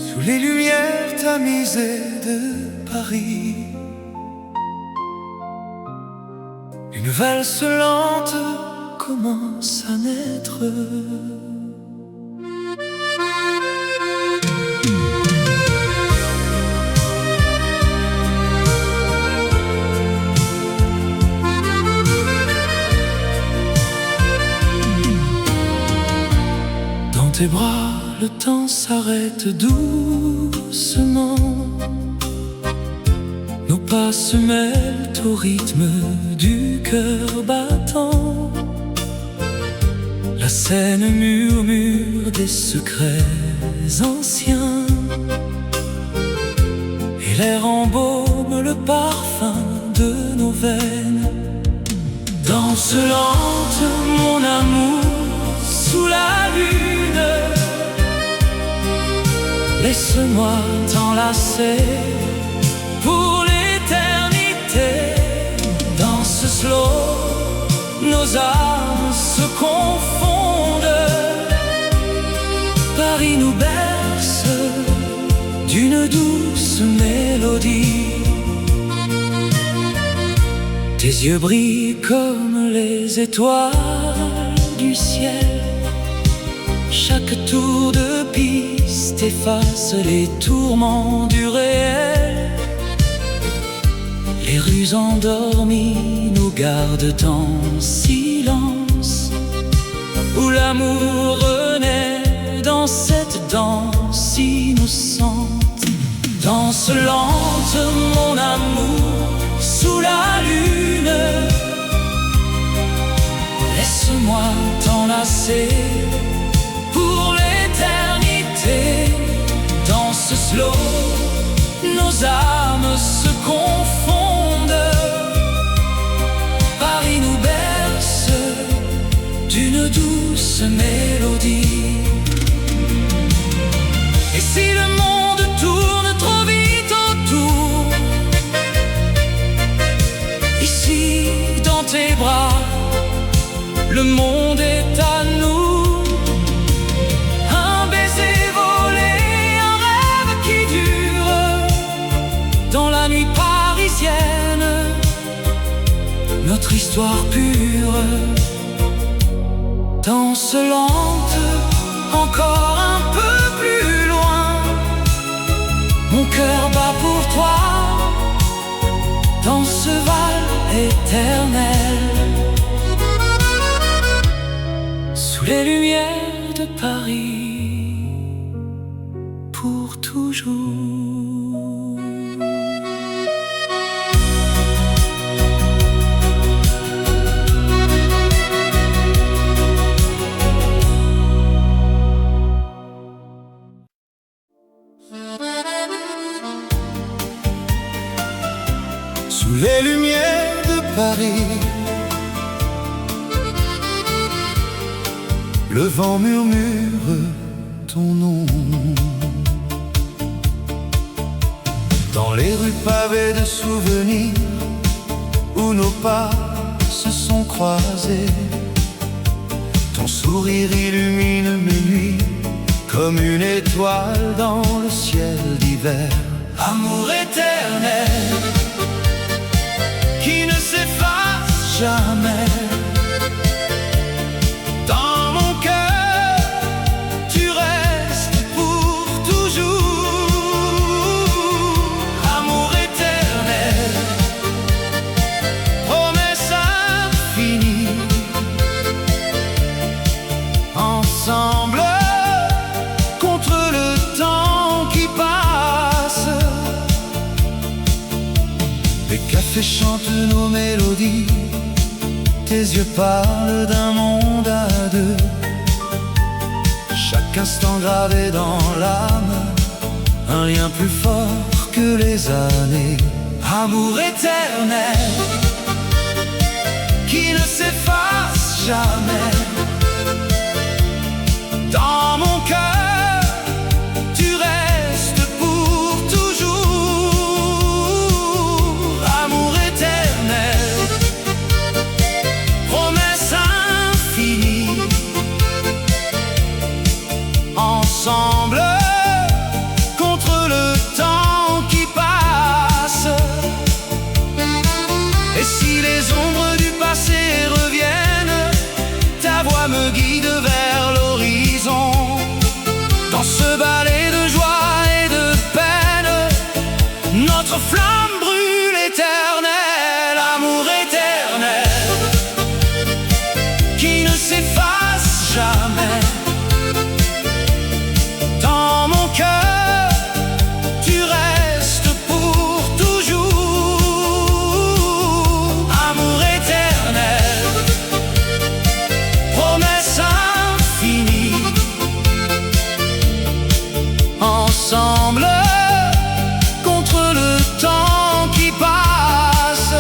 Sous les lumières tamisées de Paris, une valse lente commence à naître. Dans tes bras, le temps s'arrête doucement. Nos pas se mêlent au rythme du cœur battant. La Seine murmure des secrets anciens, et l'air embaume le parfum de nos veines. Danse lente, mon amour, sous la lune. Laisse-moi t'enlacer pour l'éternité. Danse slow, nos âmes se confondent. Paris nous berce d'une douce mélodie. Tes yeux brillent comme les étoiles du ciel. Chaque tour de piste efface les tourments du réel. Les rues endormies nous gardent en silence, où l'amour renaît dans cette danse innocente. Danse lente, mon amour, sous la lune. Laisse-moi t'enlacer pour l'éternité. Danse slow, nos âmes se confondent. Paris nous berce d'une douce mélodie. Et si le monde tourne trop vite autour, ici dans tes bras, le monde est à nous. Un baiser volé, un rêve qui dure dans la nuit parisienne, notre histoire pure. Danse lente, encore un peu plus loin. Mon cœur bat pour toi dans ce val éternel. Sous les lumières de Paris, pour toujours. Sous les lumières de Paris, le vent murmure ton nom. Dans les rues pavées de souvenirs, où nos pas se sont croisés, ton sourire illumine mes nuits comme une étoile dans le ciel d'hiver. Amour éternel qui ne s'efface jamais. Dans mon cœur, tu restes pour toujours. Amour éternel, promesse infinie. Ensemble, contre le temps qui passe. Les cafés chantent nos mélodies. Tes yeux parlent d'un monde à deux. Chaque instant gravé dans l'âme, un lien plus fort que les années. Amour éternel qui ne s'efface jamais. Dans mon cœur, tu restes pour toujours. Amour éternel, promesse infinie. Ensemble, me guide vers l'horizon. Dans ce ballet de joie et de peine, notre flamme brûle éternelle, amour éternel qui ne s'efface jamais. Dans mon cœur, tu restes pour toujours. Amour éternel, promesse infinie. Ensemble, contre le temps qui passe,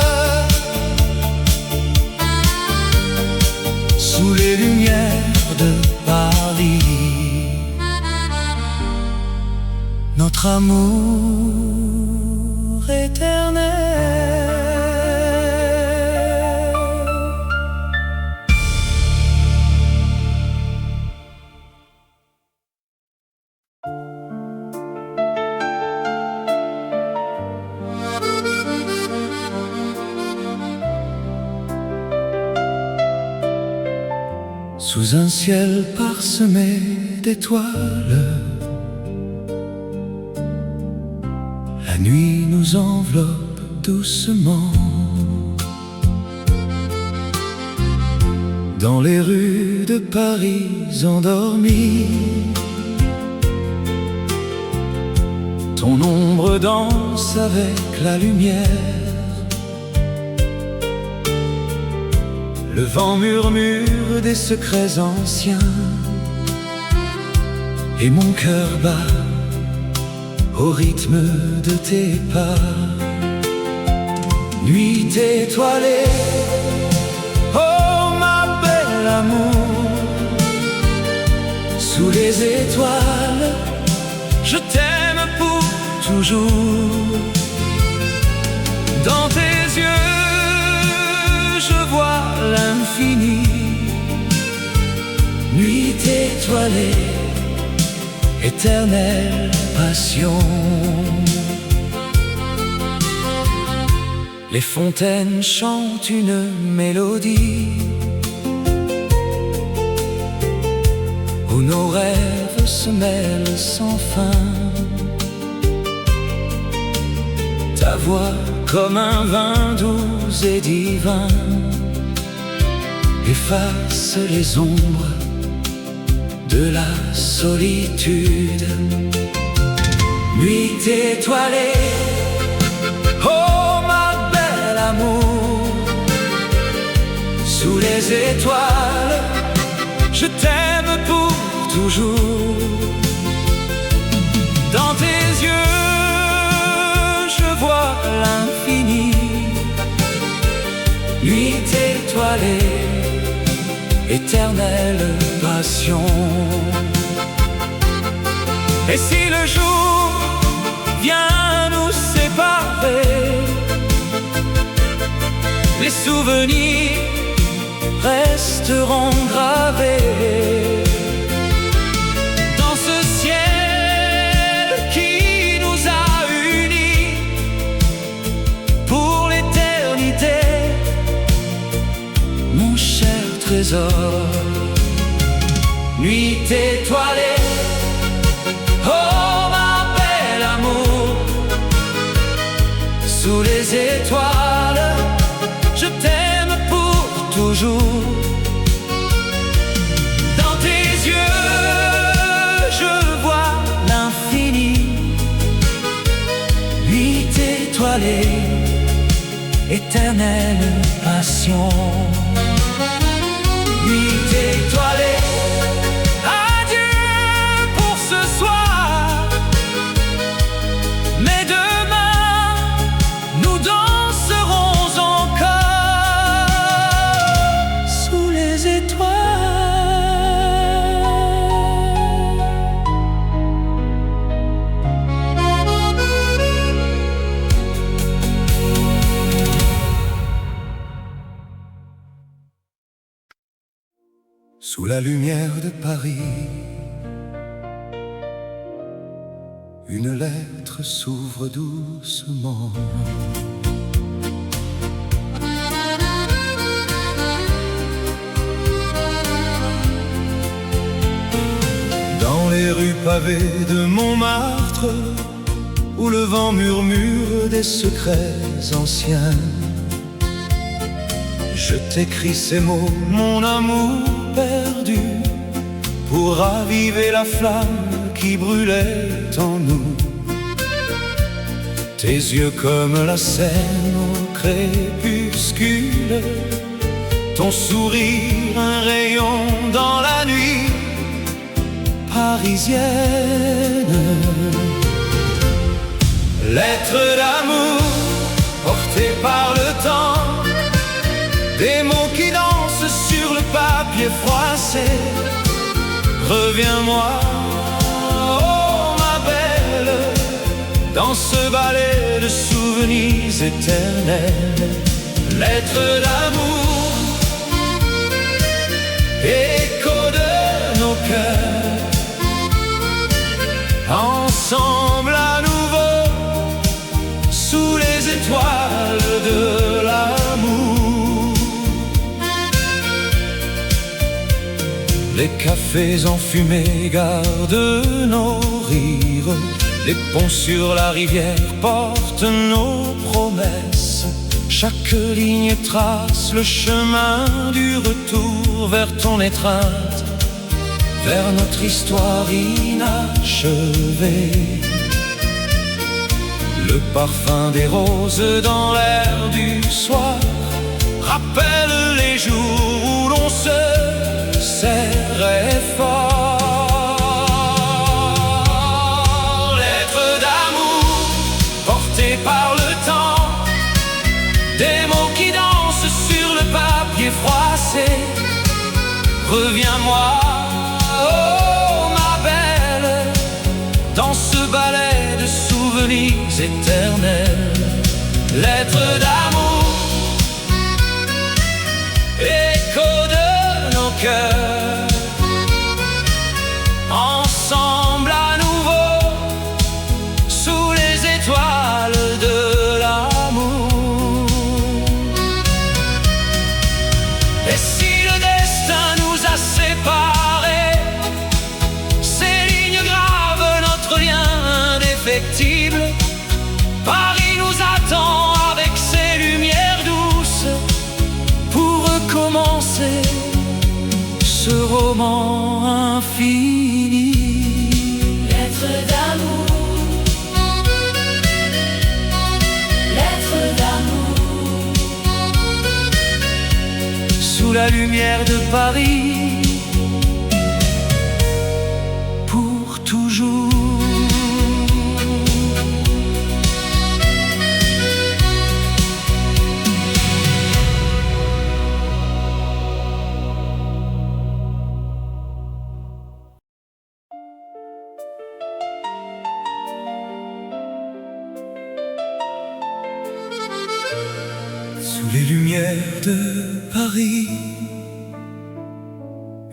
sous les lumières de Paris, notre amour éternel. Sous un ciel parsemé d'étoiles, la nuit nous enveloppe doucement. Dans les rues de Paris endormies, ton ombre danse avec la lumière. Le vent murmure des secrets anciens et mon cœur bat au rythme de tes pas. Nuit étoilée, oh ma belle amour, sous les étoiles, je t'aime pour toujours. Dans tes yeux, je vois l'infini. Nuit étoilée, éternelle passion. Les fontaines chantent une mélodie où nos rêves se mêlent sans fin. Ta voix comme un vin doux et divin efface les ombres de la solitude. Nuit étoilée, oh ma belle amour, sous les étoiles, je t'aime pour toujours. Dans tes yeux, je vois l'infini. Nuit étoilée, éternelle passion. Et si le jour vient nous séparer, les souvenirs resteront gravés dans ce ciel qui nous a unis pour l'éternité, mon cher trésor. Nuit étoilée, oh ma belle amour, sous les étoiles, je t'aime pour toujours. Dans tes yeux, je vois l'infini. Nuit étoilée, éternelle passion. Nuit étoilée, adieu pour ce soir, mais demain nous danserons encore sous les étoiles. Sous la lumière de Paris, une lettre s'ouvre doucement. les rues pavées de Montmartre, où le vent murmure des secrets anciens, je t'écris ces mots, mon amour perdu, pour raviver la flamme qui brûlait en nous. Tes yeux comme la Seine au crépuscule, ton sourire un rayon dans la nuit parisienne. Lettres d'amour portées par le temps, des mots qui dansent sur le papier froissé. Reviens-moi, oh ma belle, dans ce ballet de souvenirs éternels. Lettres d'amour, écho de nos cœurs, ensemble à nouveau, sous les étoiles de l'amour. Les cafés enfumés gardent nos rires, les ponts sur la rivière portent nos promesses. Chaque ligne trace le chemin du retour vers ton étreinte, vers notre histoire inachevée. Le parfum des roses dans l'air du soir rappelle les jours où l'on se serrait fort. Lettres d'amour portées par le temps, des mots qui dansent sur le papier froissé. Reviens-moi, oh ma belle, dans ce ballet de souvenirs éternels. Lettres d'amour, écho de nos cœurs, ensemble à nouveau, sous les étoiles de l'amour. Et si le destin nous a séparés, ces lignes gravent notre lien indéfectible. Paris nous attend avec ses lumières douces pour recommencer ce roman infini. Lettres d'amour, lettres d'amour, Sous la lumière de Paris, pour toujours. Sous les lumières de Paris,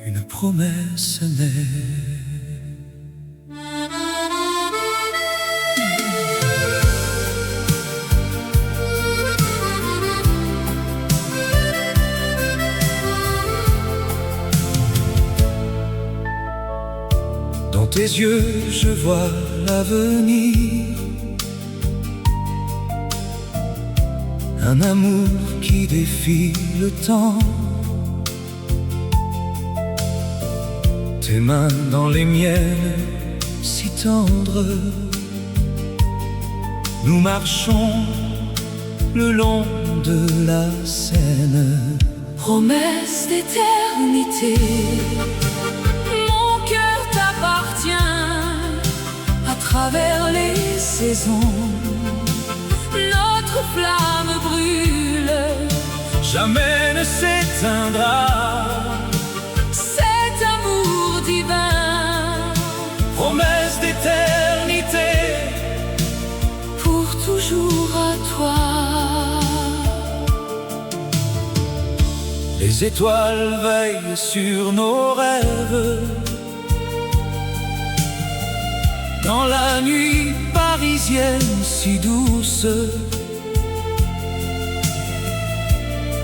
une promesse naît. Dans tes yeux, je vois l'avenir. Un amour qui défie le temps. Tes mains dans les miennes, si tendres. Nous marchons le long de la Seine. promesse d'éternité. Mon cœur t'appartient à travers les saisons. Notre flamme brûle, Jamais ne s'éteindra. cet amour divin, Promesse d'éternité. pour toujours à toi. Les étoiles veillent sur nos rêves. Dans la nuit parisienne si douce,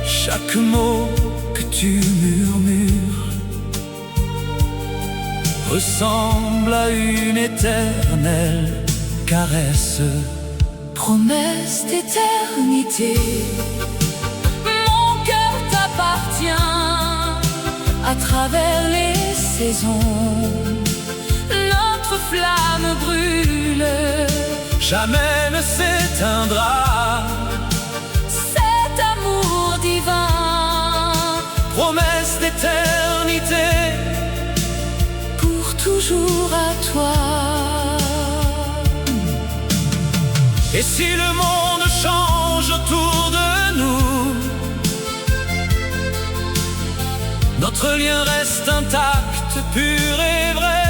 chaque mot que tu murmures ressemble à une éternelle caresse. Promesse d'éternité, mon cœur t'appartient à travers les saisons. Notre flamme brûle, jamais ne s'éteindra. Cet amour divin, promesse d'éternité, pour toujours à toi. Et si le monde change autour de nous, notre lien reste intact, pur et vrai.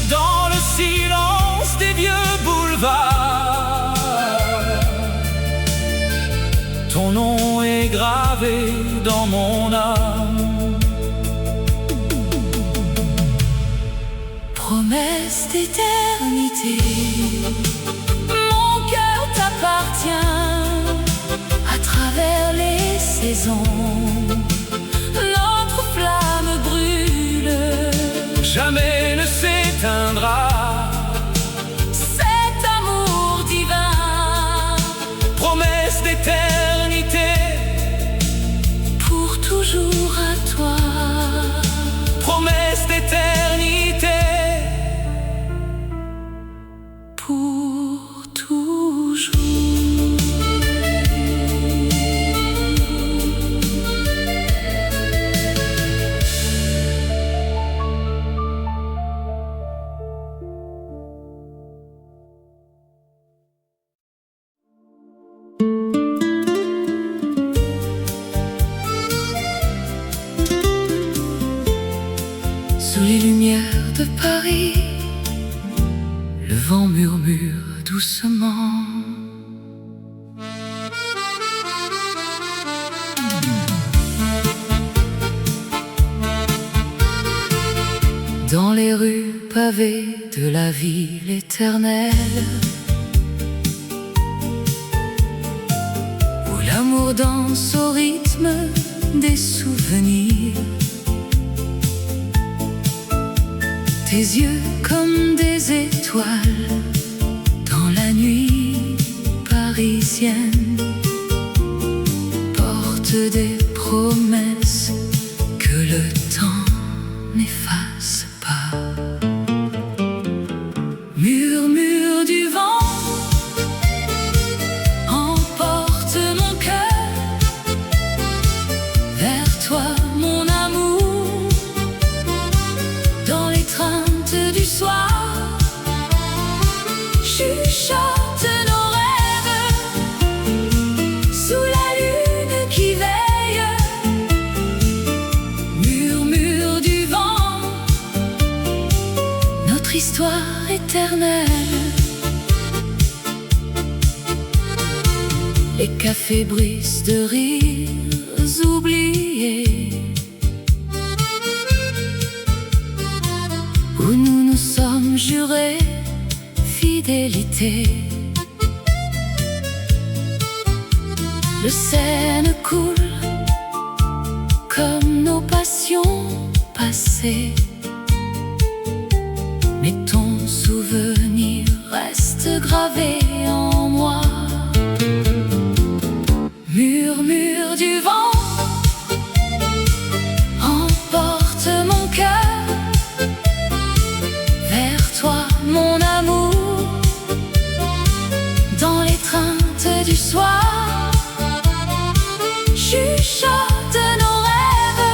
Dans le silence des vieux boulevards, ton nom est gravé dans mon âme. Promesse d'éternité, mon cœur t'appartient à travers les saisons. Notre flamme brûle, jamais ne s'éteindra. Cet amour divin, promesse d'éternité, pour toujours à toi. Promesse d'éternité, pour toujours. Sous les lumières de Paris, le vent murmure doucement. Dans les rues pavées de la ville éternelle, où l'amour danse au rythme des souvenirs. Tes yeux comme des étoiles dans la nuit parisienne portent des promesses que le temps n'efface pas. Murmure du vent emporte mon cœur vers toi, mon amour. Dans l'étreinte du soir, chuchote nos rêves sous la lune qui veille. Murmure du vent, notre histoire éternelle. Les cafés brisent de rires oubliés, où nous nous sommes jurés fidélité. Le Seine coule comme nos passions passées, mais ton souvenir reste gravé en moi. Murmure du vent emporte mon cœur vers toi, mon amour. Dans l'étreinte du soir, chuchote nos rêves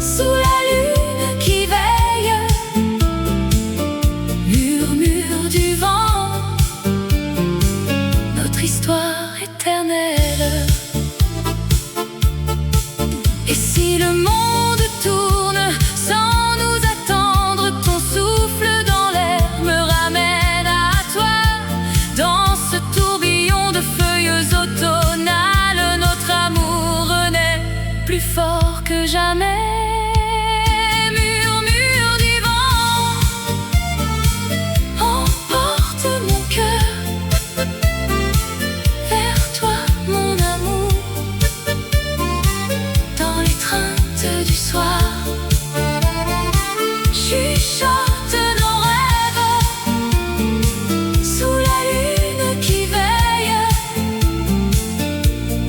sous la lune qui veille. Murmure du vent, notre histoire éternelle. Et si le monde tourne sans nous attendre, ton souffle dans l'air me ramène à toi. Dans ce tourbillon de feuilles automnales, notre amour renaît plus fort que jamais. Murmure du vent emporte mon cœur vers toi, mon amour. Dans l'étreinte céleste du soir chuchote nos rêves sous la lune qui veille.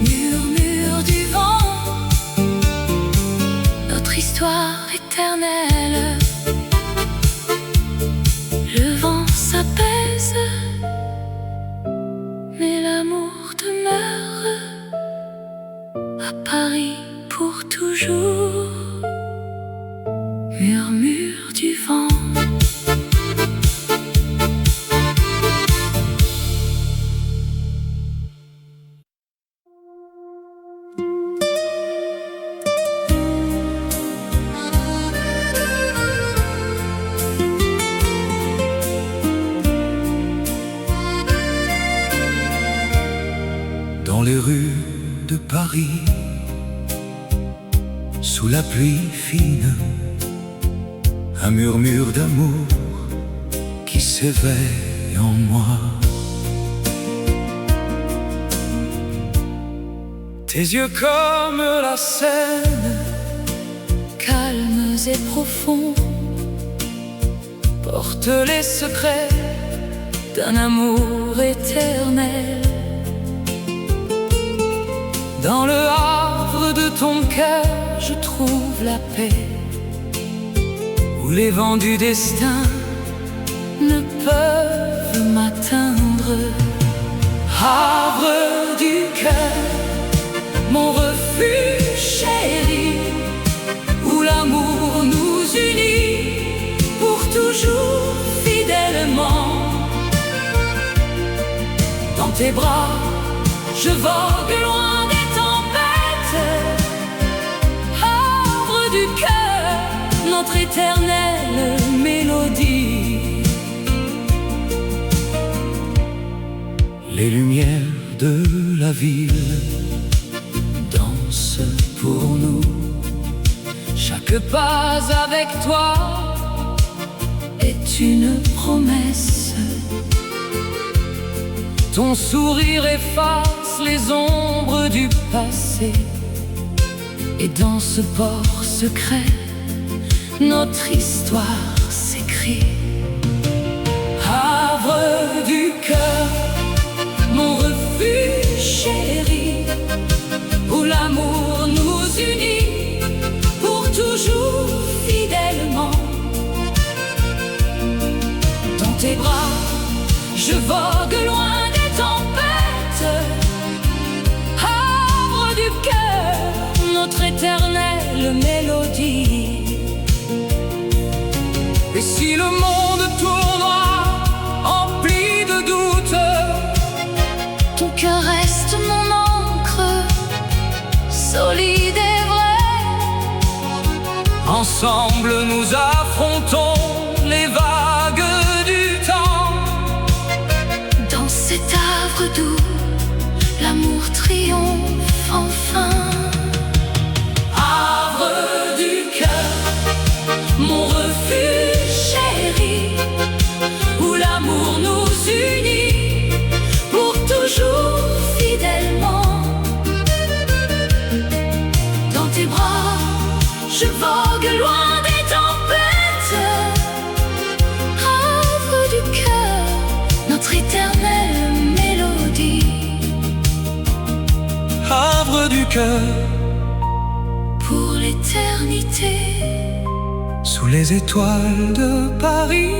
Murmure du vent, notre histoire éternelle. Le vent s'apaise, mais l'amour demeure à Paris pour toujours. Murmure du vent. Dans les rues de Paris, sous la pluie fine, un murmure d'amour qui s'éveille en moi. Tes yeux comme la Seine, Calmes et profonds, portent les secrets d'un amour éternel. Dans le havre de ton cœur, je trouve la paix, où les vents du destin ne peuvent m'atteindre. Havre du cœur, mon refuge chéri, où l'amour nous unit pour toujours fidèlement. Dans tes bras, je vogue loin des tempêtes. Havre du cœur, notre éternelle mélodie. Les lumières de la ville dansent pour nous. Chaque pas avec toi est une promesse. Ton sourire efface les ombres du passé, et dans ce port secret, notre histoire s'écrit. Havre du cœur, mon refuge chéri, où l'amour nous unit pour toujours fidèlement. Dans tes bras, je vogue loin des tempêtes. Havre du cœur, notre éternelle mélodie. Et si le monde tournoie, empli de doutes, ton cœur reste mon encre, solide et vrai. Ensemble nous affrontons les vagues du temps. Dans cet havre doux, l'amour triomphe enfin. Havre du cœur, mon refuge chéri, où l'amour nous unit pour toujours fidèlement. Dans tes bras, je vogue loin des tempêtes. Havre du cœur, notre éternelle mélodie. Havre du cœur, pour l'éternité. sous les étoiles de Paris,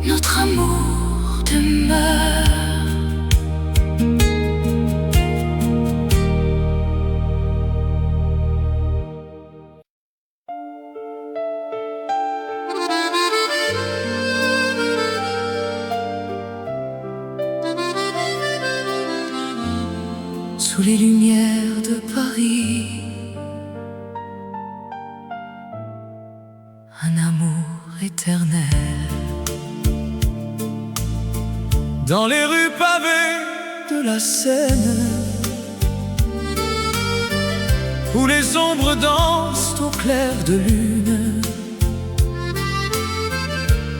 notre amour demeure. sous les lumières de Paris, Un amour éternel. dans les rues pavées de la Seine, où les ombres dansent au clair de lune.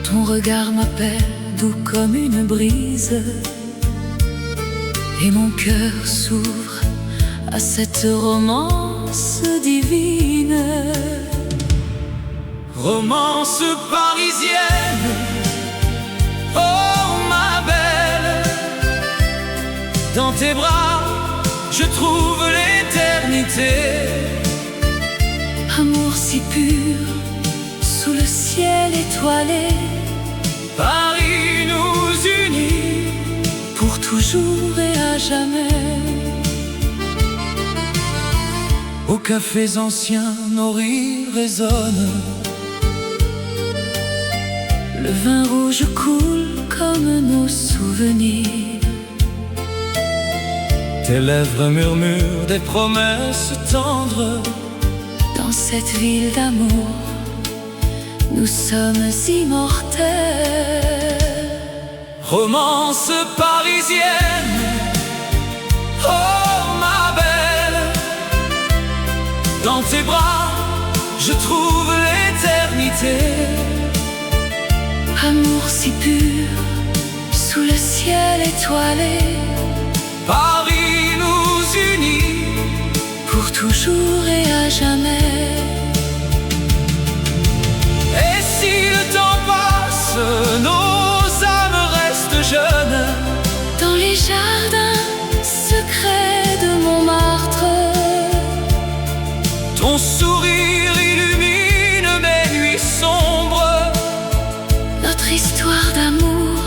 Ton regard m'appelle doux comme une brise, et mon cœur s'ouvre à cette romance. romance divine. Romance parisienne, oh ma belle, dans tes bras je trouve l'éternité. Amour si pur, sous le ciel étoilé, Paris nous unit pour toujours et à jamais. Aux cafés anciens, nos rires résonnent. Le vin rouge coule comme nos souvenirs. Tes lèvres murmurent des promesses tendres. Dans cette ville d'amour, nous sommes immortels. Romance parisienne, oh ma belle, dans tes bras je trouve l'éternité. Amour si pur, sous le ciel étoilé, Paris nous unit pour toujours et à jamais. Et si le temps passe, nos âmes restent jeunes. Dans les jardins secrets de Montmartre, Ton sourire illumine mes nuits sombres. notre histoire d'amour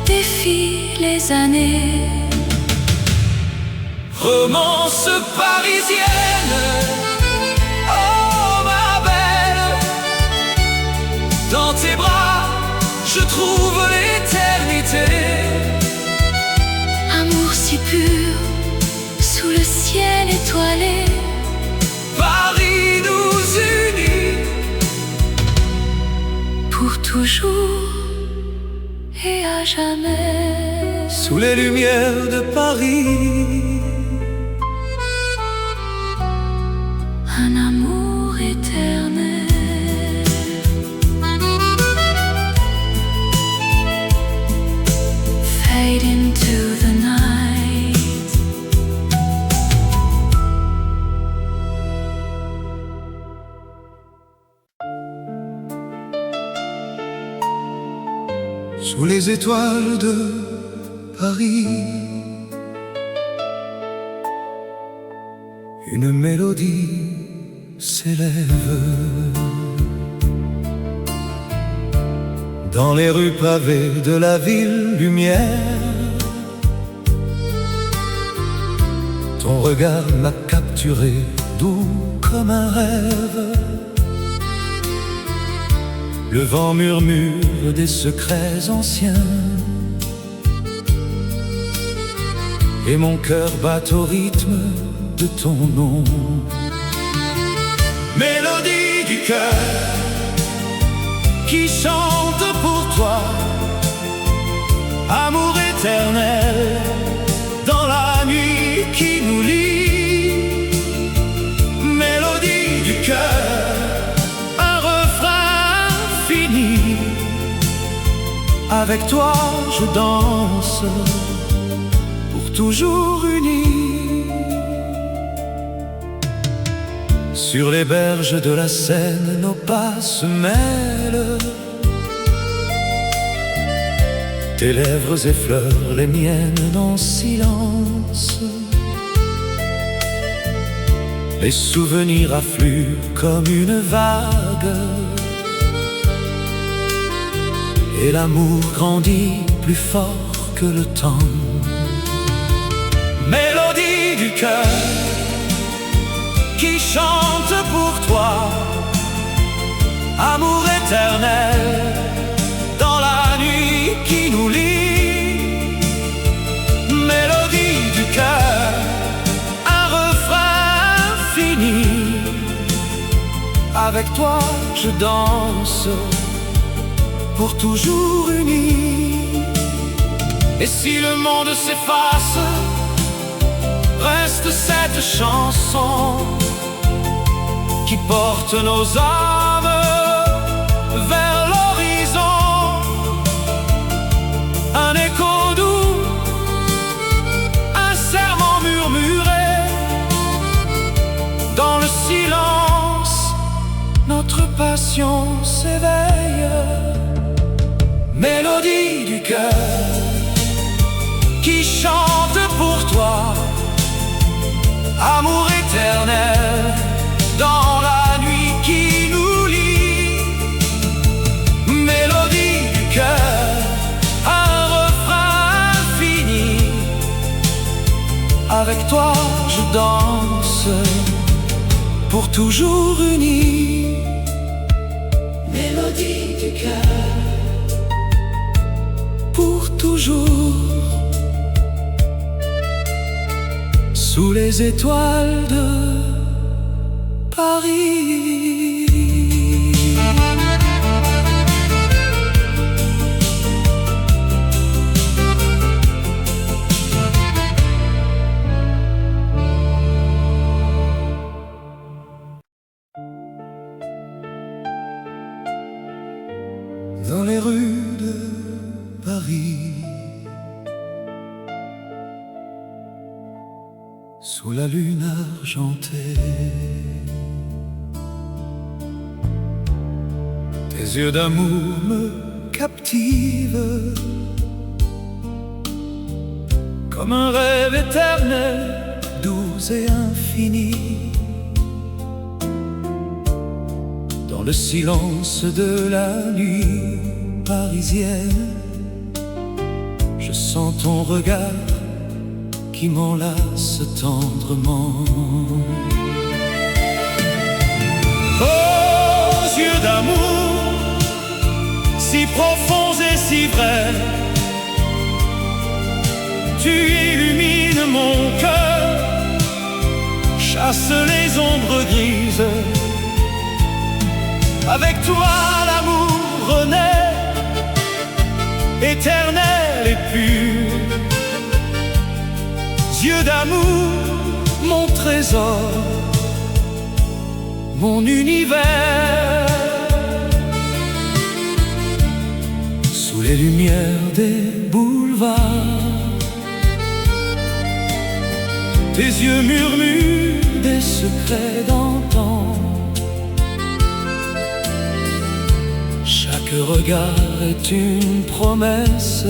défie les années. Romance parisienne, oh ma belle, dans tes bras je trouve l'éternité. Amour si pur, sous le ciel étoilé, Paris nous unit pour toujours et à jamais. sous les lumières de Paris. Un amour éternel. Fade into the night. Sous les étoiles de Paris, une mélodie s'élève. Dans les rues pavées de la ville lumière, ton regard m'a capturé, doux comme un rêve. Le vent murmure des secrets anciens, et mon cœur bat au rythme de ton nom. Mélodie du cœur qui chante pour toi, amour éternel dans la nuit qui nous lie. Mélodie du cœur, un refrain fini. Avec toi je danse, pour toujours unis. Sur les berges de la Seine, nos pas se mêlent. Tes lèvres effleurent les miennes en silence. Les souvenirs affluent comme une vague, et l'amour grandit plus fort que le temps. Mélodie du cœur qui chante pour toi, amour éternel dans la nuit qui nous lie. Mélodie du cœur, un refrain fini. Avec toi je danse, pour toujours unis. Et si le monde s'efface, reste cette chanson qui porte nos âmes vers l'horizon. Un écho doux, un serment murmuré, le silence, notre passion s'éveille. Mélodie du cœur qui chante pour toi, amour éternel dans la nuit qui nous lie. Mélodie du cœur, un refrain infini. Avec toi je danse, pour toujours unis. Mélodie du cœur, pour toujours. Sous les étoiles de Paris. Dans les rues de Paris, sous la lune argentée, tes yeux d'amour me captivent, comme un rêve éternel, doux et infini. Dans le silence de la nuit parisienne, je sens ton regard qui m'enlace tendrement. Aux yeux d'amour, si profonds et si vrais, tu illumines mon cœur, chasse les ombres grises. Avec toi l'amour renaît, éternel et pur. Yeux d'amour, mon trésor, mon univers. Sous les lumières des boulevards, tes yeux murmurent des secrets d'antan. Chaque regard est une promesse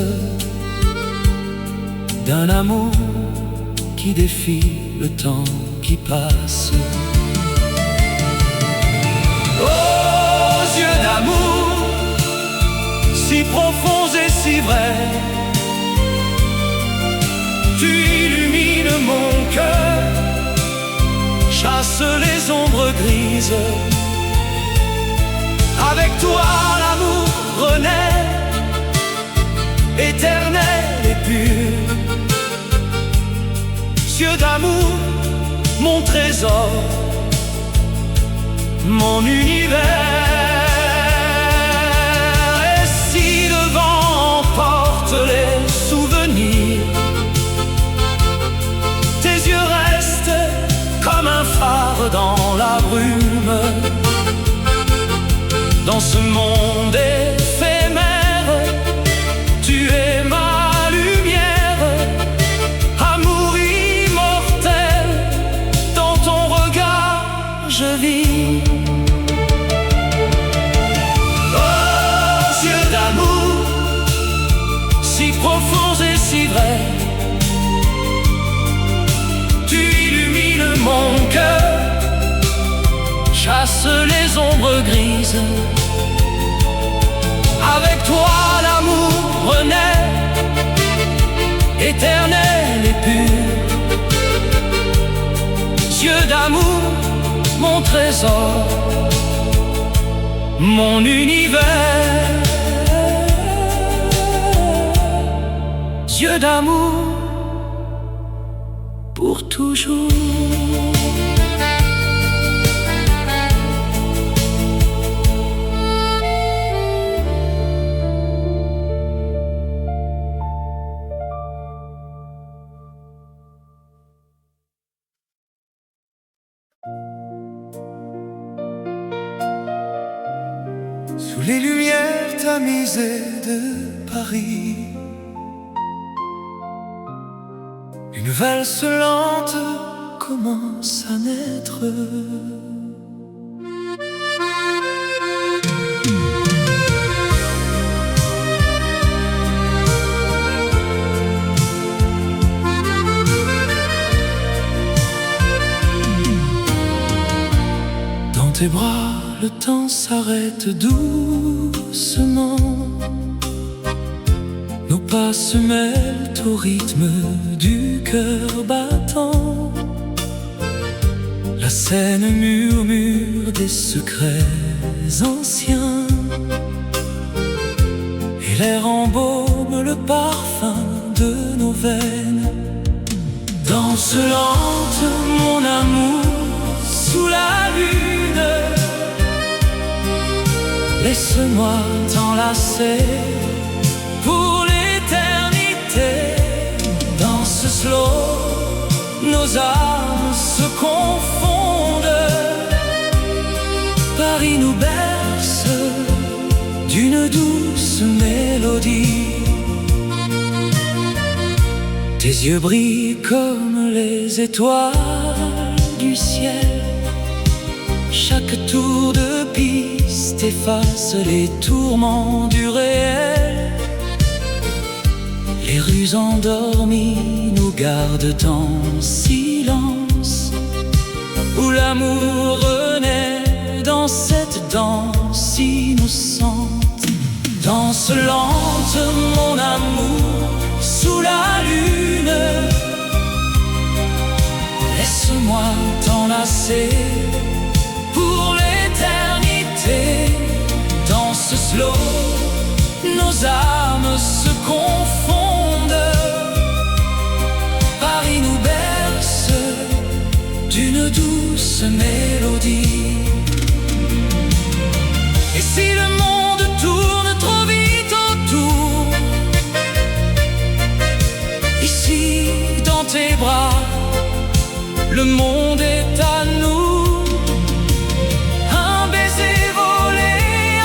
d'un amour qui défie le temps qui passe. Aux yeux d'amour, si profonds et si vrais, tu illumines mon cœur, chasse les ombres grises. Avec toi l'amour renaît, éternel et pur. Yeux d'amour, mon trésor, mon univers. Et si le vent emporte les souvenirs, tes yeux restent comme un phare dans la brume. Dans ce monde éphémère, tu es ma lumière, amour immortel, dans ton regard je vis. Oh, yeux d'amour, si profonds et si vrais, tu illumines mon cœur, chasse les ombres grises. Avec toi l'amour renaît, éternel et pur. Yeux d'amour, mon trésor, mon univers. Yeux d'amour, pour toujours. Sous les lumières tamisées de Paris, une valse lente commence à naître. Dans tes bras, le temps s'arrête doucement. Nos pas se mêlent au rythme du cœur battant. La scène murmure des secrets anciens, et l'air embaume le parfum de nos veines. Danse lente, mon amour, sous la lune. Laisse-moi t'enlacer pour l'éternité. Danse slow, nos âmes se confondent. Paris nous berce d'une douce mélodie. Tes yeux brillent comme les étoiles du ciel. Chaque tour de piste efface les tourments du réel. Les rues endormies nous gardent en silence, où l'amour renaît dans cette danse innocente. Danse lente, mon amour, sous la lune. Laisse-moi t'enlacer pour l'éternité. Danse slow, nos âmes se confondent. Paris nous berce d'une douce mélodie. Et si le monde tourne trop vite autour, ici dans tes bras, le monde est à nous. Un baiser volé,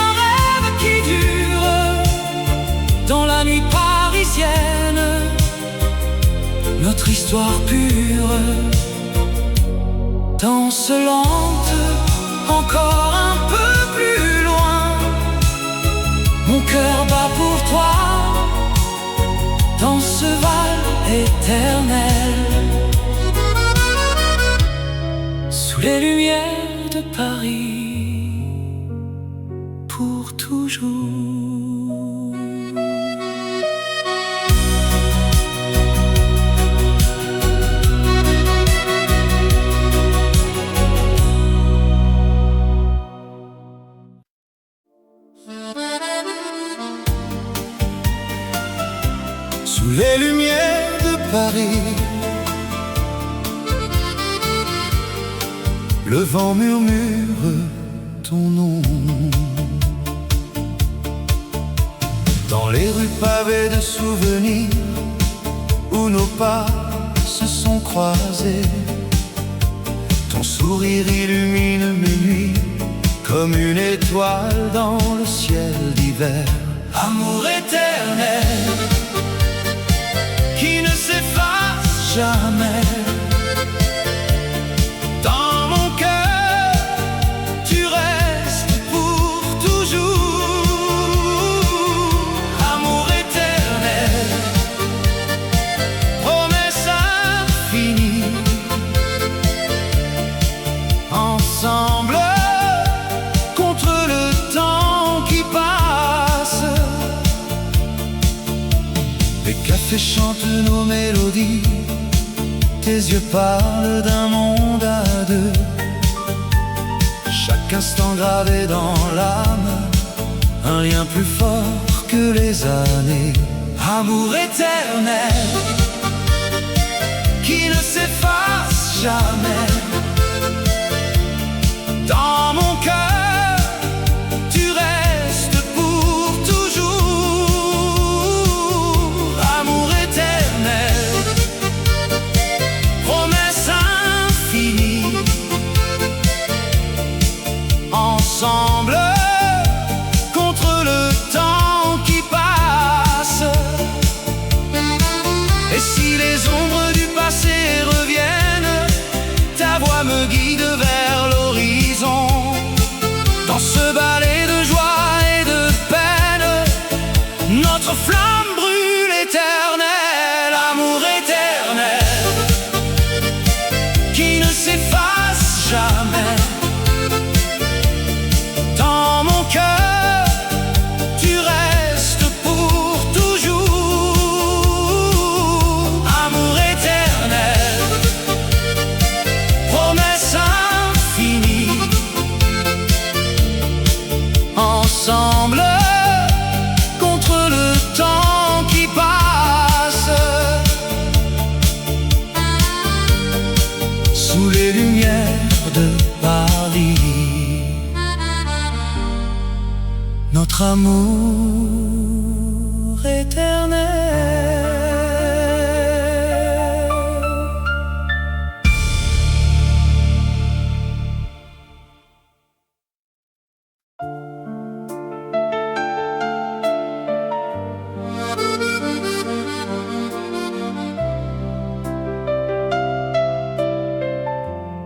un rêve qui dure dans la nuit parisienne, notre histoire pure. Danse lente, encore un peu plus loin. Mon cœur bat pour toi dans ce val éternel. Sous les lumières de Paris, pour toujours. Sous les lumières de Paris, le vent murmure ton nom. Dans les rues pavées de souvenirs, où nos pas se sont croisés, ton sourire illumine mes nuits comme une étoile dans le ciel d'hiver. Amour éternel qui ne s'efface jamais. Dans mon cœur, tu restes pour toujours. Amour éternel, promesse infinie. Ensemble contre le temps qui passe. Les cafés chantent nos mélodies, tes yeux parlent d'un monde à deux. Chaque instant gravé dans l'âme, un lien plus fort que les années. Amour éternel qui ne s'efface jamais. Dans mon cœur, tu restes pour toujours. Amour éternel, promesse infinie. Ensemble contre le temps qui passe. Et si les ombres du passé reviennent, notre amour éternel.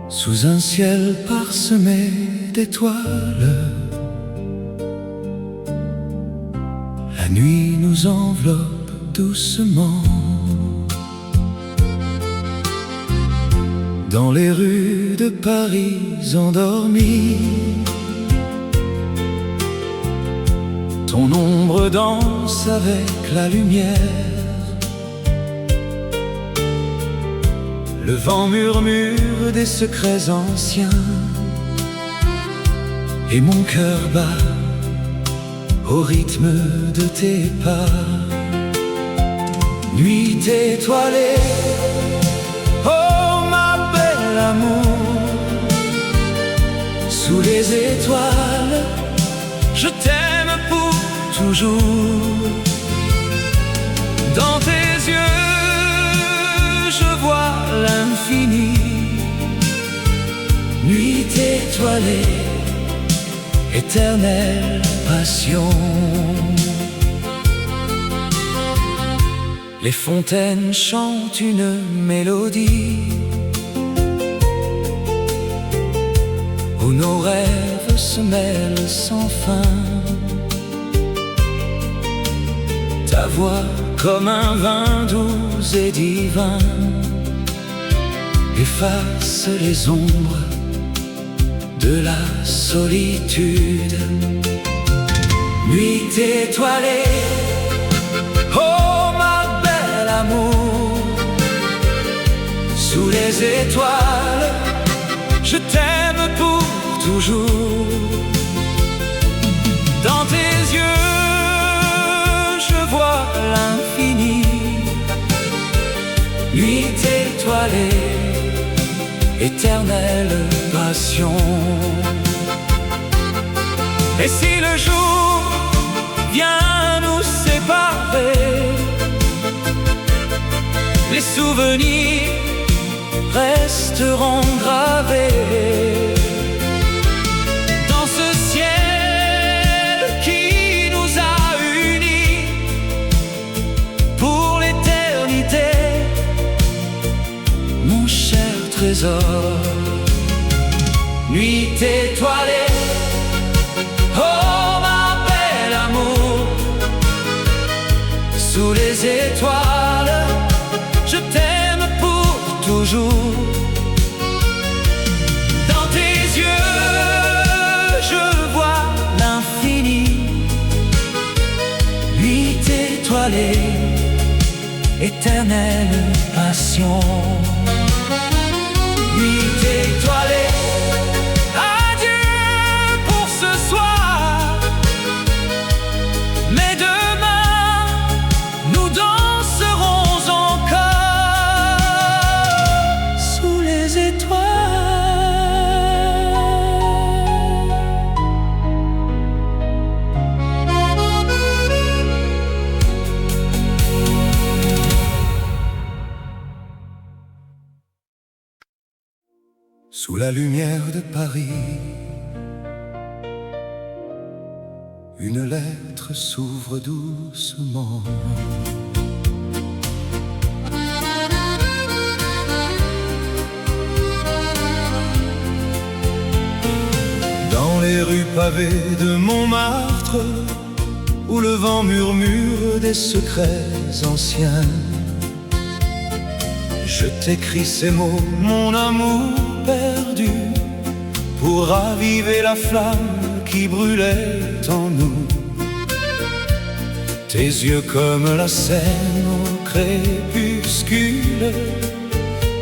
Sous un ciel parsemé d'étoiles, la nuit nous enveloppe doucement. Dans les rues de Paris endormies, ton ombre danse avec la lumière. Le vent murmure des secrets anciens, et mon cœur bat au rythme de tes pas. Nuit étoilée, oh ma belle amour, sous les étoiles, je t'aime pour toujours. Dans tes yeux, je vois l'infini. Nuit étoilée, éternelle passion. Les fontaines chantent une mélodie où nos rêves se mêlent sans fin. Ta voix comme un vin doux et divin efface les ombres de la solitude. Nuit étoilée, oh ma belle amour, sous les étoiles, je t'aime pour toujours. Dans tes yeux, je vois l'infini. Nuit étoilée, éternelle passion. Et si le jour vient nous séparer, les souvenirs resteront gravés dans ce ciel qui nous a unis pour l'éternité, mon cher trésor. Nuit étoilée, oh ma belle amour, sous les étoiles, je t'aime pour toujours. Dans tes yeux, je vois l'infini. Nuit étoilée, éternelle passion. Nuit étoilée, adieu pour ce soir, mais demain nous danserons encore sous les Sous la lumière de Paris, une lettre s'ouvre doucement. Dans les rues pavées de Montmartre, où le vent murmure des secrets anciens, je t'écris ces mots, mon amour perdu, pour raviver la flamme qui brûlait en nous. Tes yeux comme la Seine au crépuscule,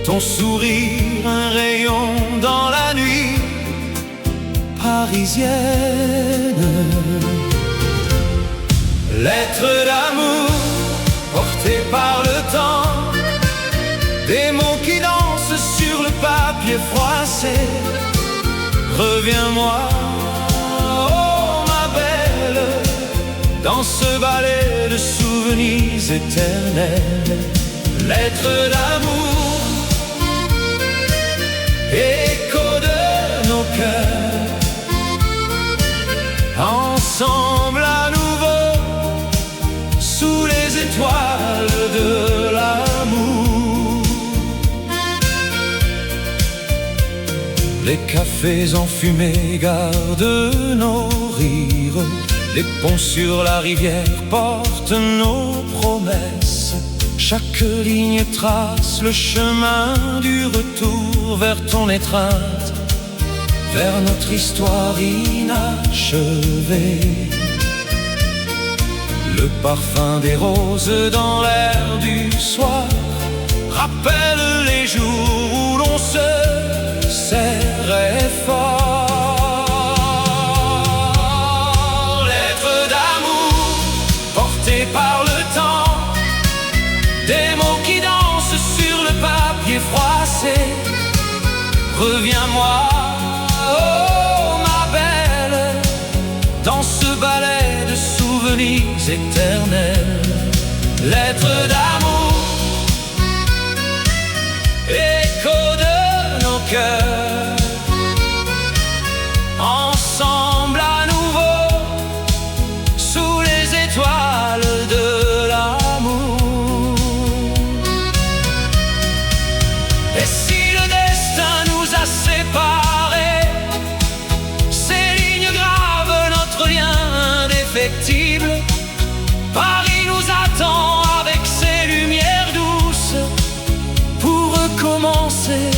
ton sourire un rayon dans la nuit parisienne. Lettre d'amour portée par le temps, des mots qui dansent sur le papier froissé. Reviens-moi, oh ma belle, ce ballet de souvenirs éternels. Lettres d'amour, écho de nos cœurs, ensemble à nouveau, sous les étoiles de l'amour. Les cafés enfumés gardent nos rires, les ponts sur la rivière portent nos promesses. Chaque ligne trace le chemin du retour vers ton étreinte, vers notre histoire inachevée. Le parfum des roses dans l'air du soir rappelle les jours où l'on se serrait fort. Lettres d'amour portées par le temps, des mots qui dansent sur le papier froissé. Reviens-moi, oh ma belle, dans ce ballet de souvenirs éternels. Lettres d'amour, écho de nos cœurs, ensemble à nouveau, sous les étoiles de l'amour. Et si le destin nous a séparés, ces lignes gravent notre lien indéfectible. Paris nous attend avec ses lumières douces pour recommencer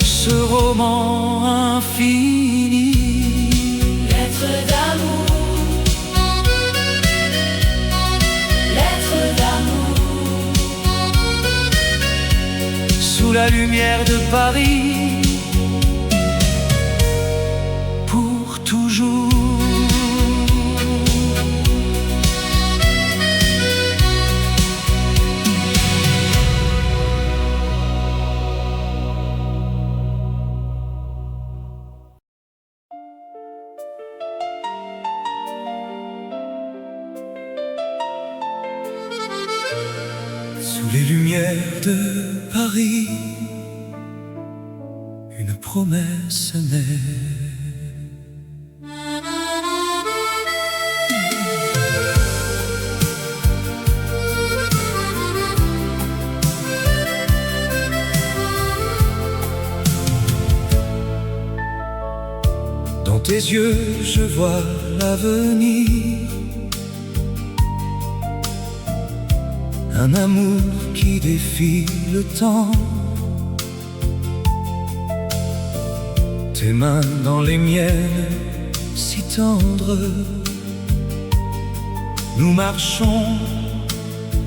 ce roman infini. Lettres d'amour, lettres d'amour, Sous la lumière de Paris, pour toujours. Sous les lumières de Paris, une promesse naît. Dans tes yeux, je vois l'avenir. Un amour qui défie le temps. Tes mains dans les miennes, si tendres. Nous marchons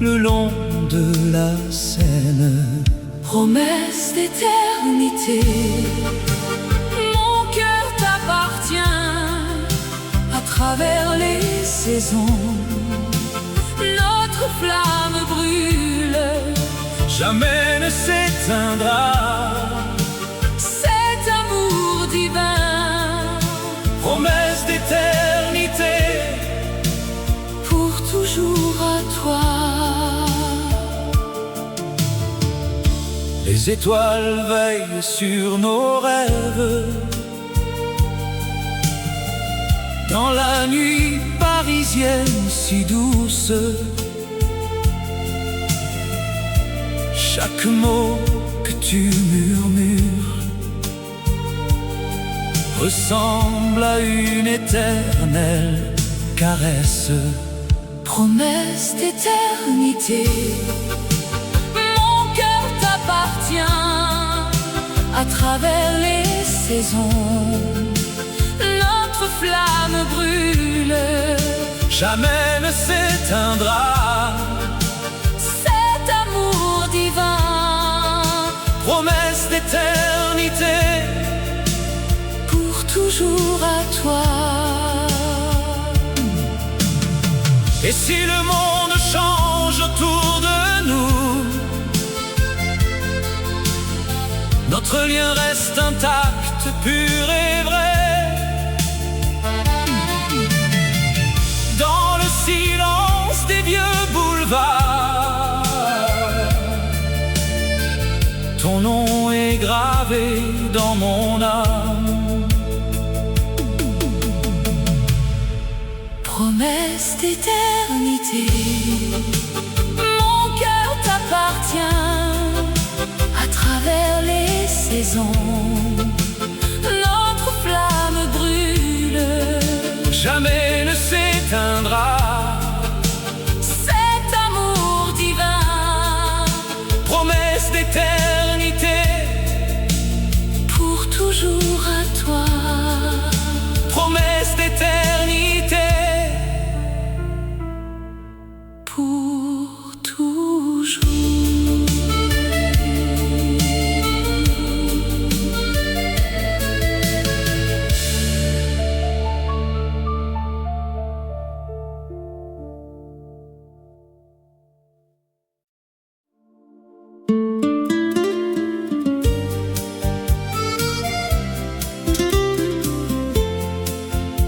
le long de la Seine. promesse d'éternité. Mon cœur t'appartient à travers les saisons. Notre flamme brûle, jamais ne s'éteindra. cet amour divin, Promesse d'éternité, pour toujours à toi. les étoiles veillent sur nos rêves. Dans la nuit parisienne si douce, chaque mot que tu murmures ressemble à une éternelle caresse. Promesse d'éternité, mon cœur t'appartient à travers les saisons. Notre flamme brûle, Jamais ne s'éteindra. cet amour divin, Promesse d'éternité, pour toujours à toi. et si le monde change autour de nous, notre lien reste intact, pur et vrai. Dans le gravé dans mon âme. Promesse d'éternité, mon cœur t'appartient. À travers les saisons, notre flamme brûle, Jamais ne s'éteindra cet amour divin. promesse d'éternité, Pour toujours à toi, promesse d'éternité. pour toujours.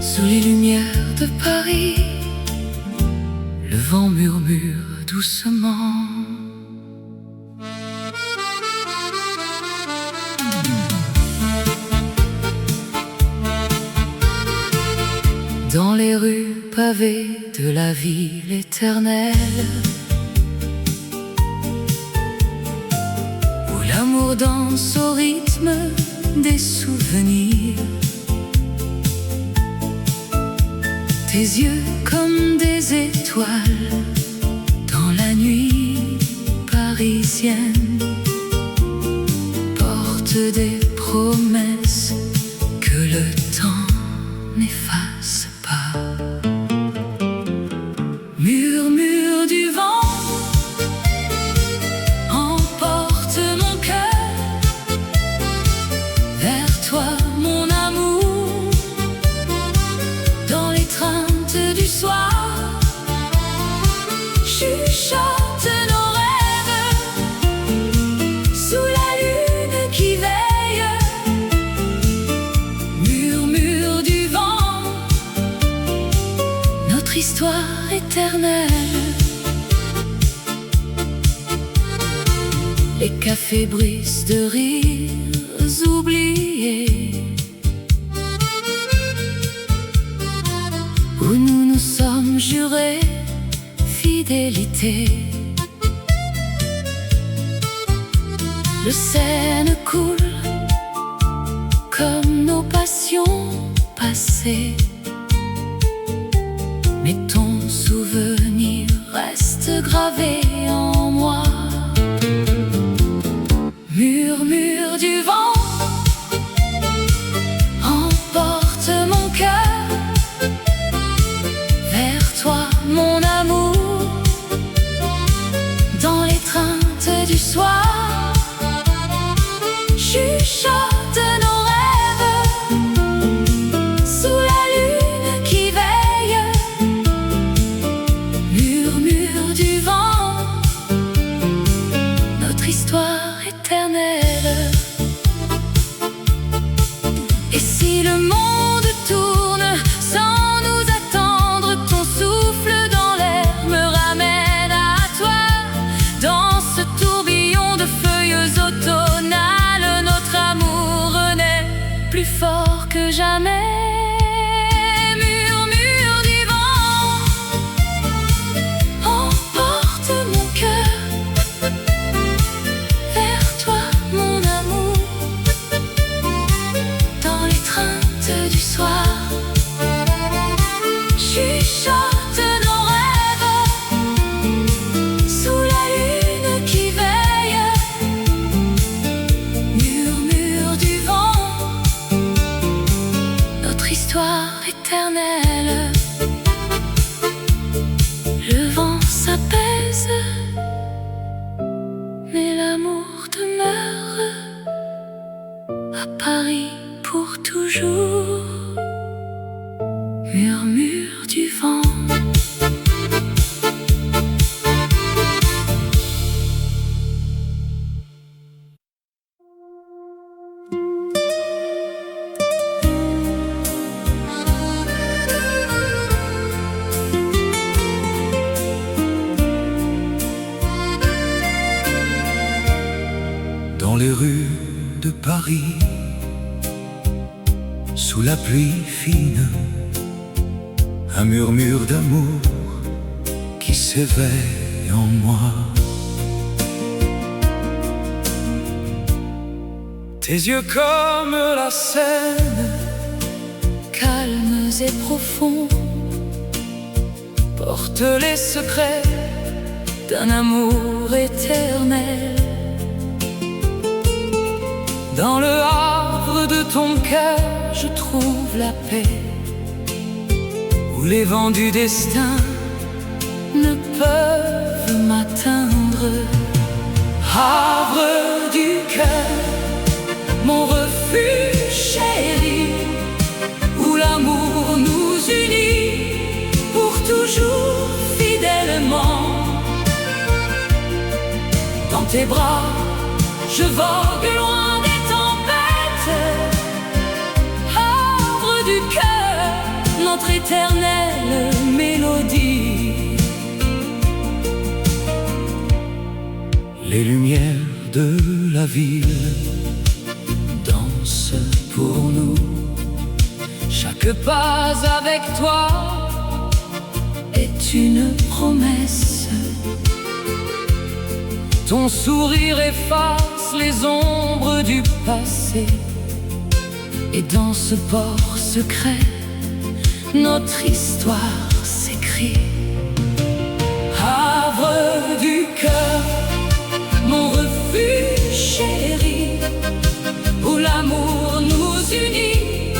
Sous les lumières de Paris, le vent murmure doucement. Dans les rues pavées de la ville éternelle, où l'amour danse au rythme des souvenirs. Tes yeux comme des étoiles dans la nuit parisienne portent des promesses que le temps n'efface pas. Murmure du vent emporte mon cœur vers toi, mon amour, dans l'étreinte du soir. Chuchote nos rêves sous la lune qui veille. Murmure du vent, notre histoire éternelle. Les cafés brisent de rires oubliés, où nous nous sommes jurés fidélité. Le Seine coule comme nos passions passées, mais ton souvenir reste gravé en moi. Murmure du vent emporte mon cœur vers toi, mon amour, dans l'étreinte du soir. Chuchote nos rêves sous la lune qui veille. Murmure du vent, notre histoire éternelle. Et si le monde tourne sans nous attendre, ton souffle dans l'air me ramène à toi. Dans ce tourbillon de feuilles automnales, notre amour renaît plus fort que jamais. Murmure du vent emporte mon cœur vers toi, mon amour, dans l'étreinte du soir. Chuchote nos rêves sous la lune qui veille. Murmure du vent, notre histoire éternelle. Le vent s'apaise, mais l'amour demeure à Paris pour toujours. Murmure du vent. Dans les rues de sous la pluie fine, un murmure d'amour qui s'éveille en moi. Tes yeux comme la Seine, calmes et profonds, portent les secrets d'un amour éternel. Dans le havre de ton cœur, je trouve la paix, où les vents du destin ne peuvent m'atteindre. Havre du cœur, mon refuge chéri, où l'amour nous unit pour toujours fidèlement. Dans tes bras, je vogue loin des tempêtes. Havre du cœur, notre éternelle mélodie. les lumières de la ville dansent pour nous. Chaque pas avec toi est une promesse. Ton sourire efface les ombres du passé. Et dans ce port secret, notre histoire s'écrit. Havre du cœur, mon refuge chéri, où l'amour nous unit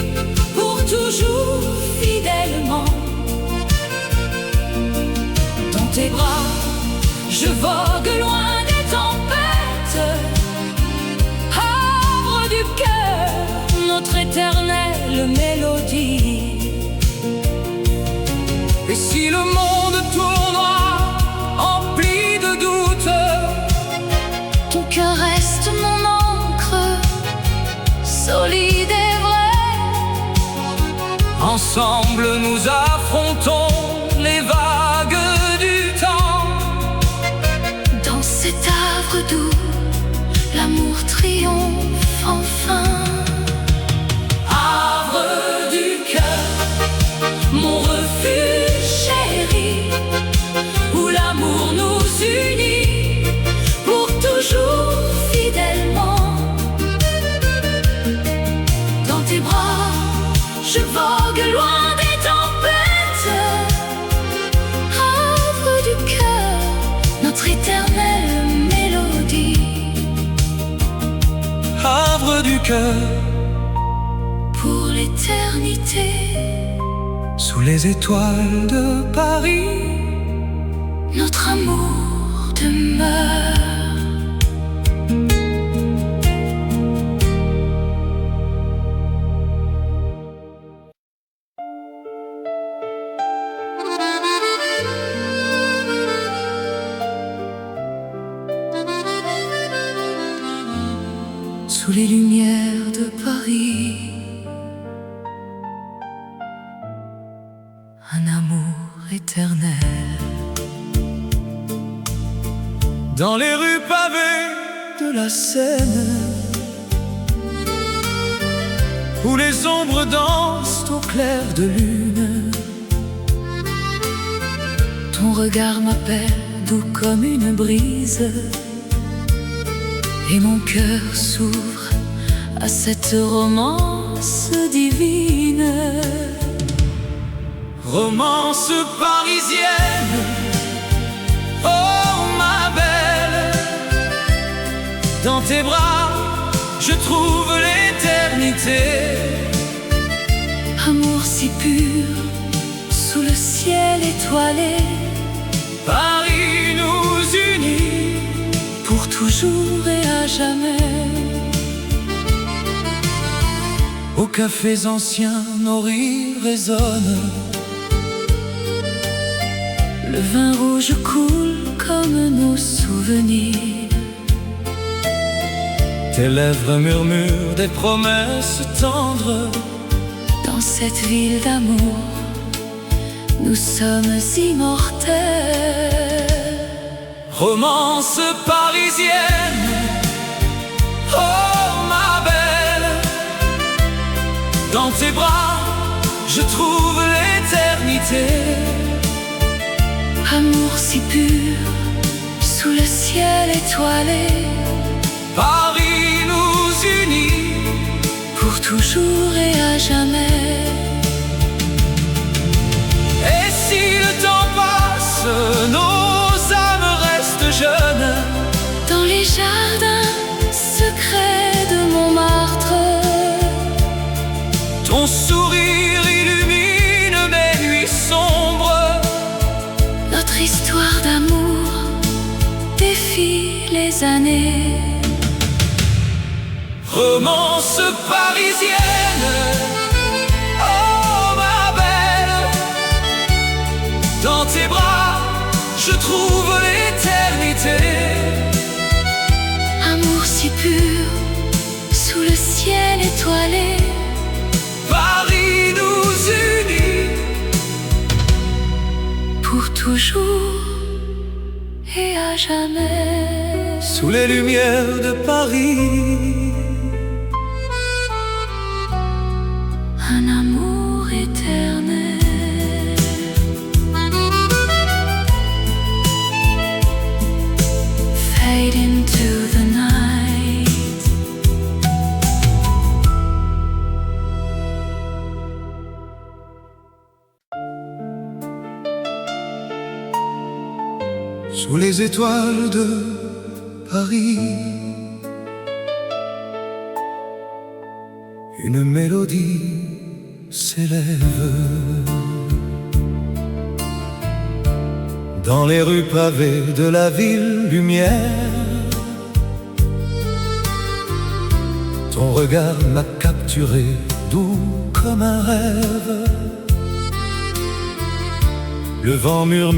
pour toujours fidèlement. Dans tes bras, je vogue loin des tempêtes. Havre du cœur, notre éternelle mélodie. Et si le monde tournera empli de doutes, ton cœur reste mon encre, solide et vrai. ensemble nous affrontons les vagues du temps. Dans cet havre doux, l'amour triomphe enfin. Havre du cœur, Mon refuge chéri, où l'amour nous unit pour toujours fidèlement. Dans tes bras, je vogue loin des tempêtes. Havre du cœur, notre éternelle mélodie. havre du cœur, Pour l'éternité, sous les étoiles de Paris, notre amour demeure. Sous les lumières de Paris, un amour éternel. dans les rues pavées de la Seine, où les ombres dansent au clair de lune. Ton regard m'appelle doux comme une brise, et mon cœur s'ouvre à cette romance divine. romance parisienne. Oh ma belle, dans tes bras je trouve l'éternité. Amour si pur, sous le ciel étoilé, Paris nous unit pour toujours et à jamais. Aux cafés anciens, nos rires résonnent. Le vin rouge coule comme nos souvenirs. Tes lèvres murmurent des promesses tendres. Dans cette ville d'amour, nous sommes immortels. romance parisienne. Oh ma belle, dans Dans tes bras, je trouve l'éternité. Amour si pur, sous le ciel étoilé, Paris nous unit pour toujours et à jamais. Et si le temps passe, nos âmes restent jeunes. Dans les jardins secrets de Montmartre, Ton sourire illumine mes nuits sombres. notre histoire d'amour défie les années. Romance parisienne, oh ma belle. Dans tes bras, je trouve l'éternité. Amour si pur, sous le ciel étoilé, Paris nous unit pour toujours et à jamais. sous les lumières de Paris. Un amour éternel. Fade into the night. Sous les étoiles de Paris, une mélodie s'élève. Dans les rues pavées de la ville lumière, ton regard m'a capturé, doux comme un rêve. Le vent murmure